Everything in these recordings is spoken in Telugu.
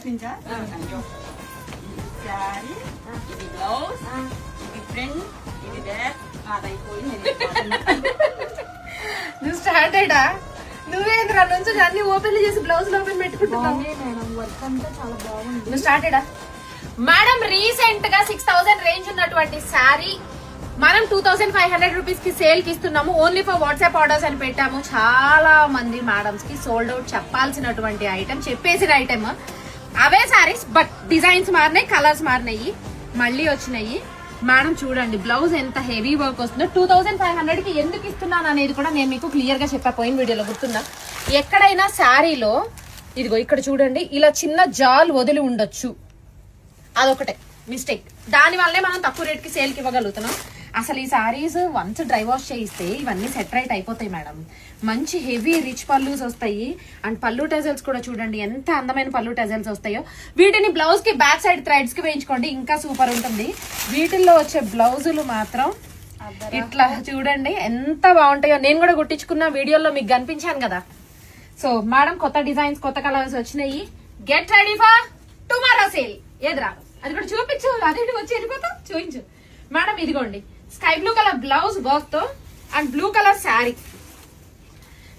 ఫస్ట్ నుంచా? శారీ, ఇది బ్లౌజ్, ఇది ఫ్రంట్, ఇది బ్యాక్. అదైపోయింది. నువ్వు స్టార్టెడా? నువ్వేంద్రా నుంచి అన్ని ఓపెన్ చేసి బ్లౌజ్ ఓపెన్ పెట్టుకుంటున్నావు. నువ్వు స్టార్టెడా? మేడం రీసెంట్ గా 6000 రేంజ్ ఉన్నటువంటి శారీ మనం 2500 రూపీస్ కి సేల్ కి ఇస్తున్నాము. ఓన్లీ ఫర్ వాట్సాప్ ఆర్డర్స్ అని పెట్టాము. చాలా మంది మేడమ్స్ కి సోల్డ్ అవుట్ చెప్పాల్సినటువంటి ఐటమ్, చెప్పేసిన item away saris, but designs మారినాయి, కలర్స్ మారినాయి, మళ్ళీ వచ్చినాయి. మేడం చూడండి బ్లౌజ్ ఎంత హెవీ వర్క్ వస్తుందో. 2500 కి ఎందుకు ఇస్తున్నాను అనేది కూడా నేను మీకు క్లియర్ గా చెప్పా పోయిన వీడియోలో, గుర్తుందా? ఎక్కడైనా శారీలో ఇదిగో ఇక్కడ చూడండి ఇలా చిన్న జాల్ వదిలి ఉండొచ్చు, అదొకటే మిస్టేక్. దాని వల్లే మనం తక్కువ రేట్ కి సేల్ కి ఇవ్వగలుగుతున్నాం. అసలు ఈ సారీస్ వన్స్ డ్రై వాష్ చేయిస్తే ఇవన్నీ సెట్ రైట్ అయిపోతాయి మేడం. మంచి హెవీ రిచ్ పల్లూస్ వస్తాయి. అండ్ పల్లు టెజల్స్ కూడా చూడండి ఎంత అందమైన పల్లు టెజల్స్ వస్తాయో. వీటిని బ్లౌజ్ కి బ్యాక్ సైడ్ థ్రెడ్స్ కి వేయించుకోండి, ఇంకా సూపర్ ఉంటుంది. వీటిల్లో వచ్చే బ్లౌజులు మాత్రం ఇట్లా చూడండి ఎంత బాగుంటాయో. నేను కూడా కుట్టించుకున్న వీడియోలో మీకు కనిపించాను కదా. సో మేడం కొత్త డిజైన్స్, కొత్త కలర్స్ వచ్చినాయి. Get ready for tomorrow sale. ఎదురా అది కూడా చూపించు, అదేంటి వచ్చి వెళ్ళిపోతా, చూపించు మేడం. ఇదిగోండి sky blue colour blouse work తో and blue colour sari.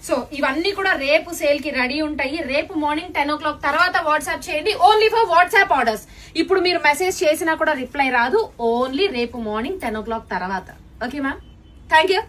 So ఇవన్నీ కూడా రేపు సేల్ కి రెడీ ఉంటాయి. రేపు మార్నింగ్ 10 o'clock తర్వాత వాట్సాప్ చేయండి. Only for WhatsApp orders. ఇప్పుడు మీరు మెసేజ్ చేసినా కూడా రిప్లై రాదు. ఓన్లీ రేపు మార్నింగ్ 10 o'clock తర్వాత. Okay ma'am, thank you.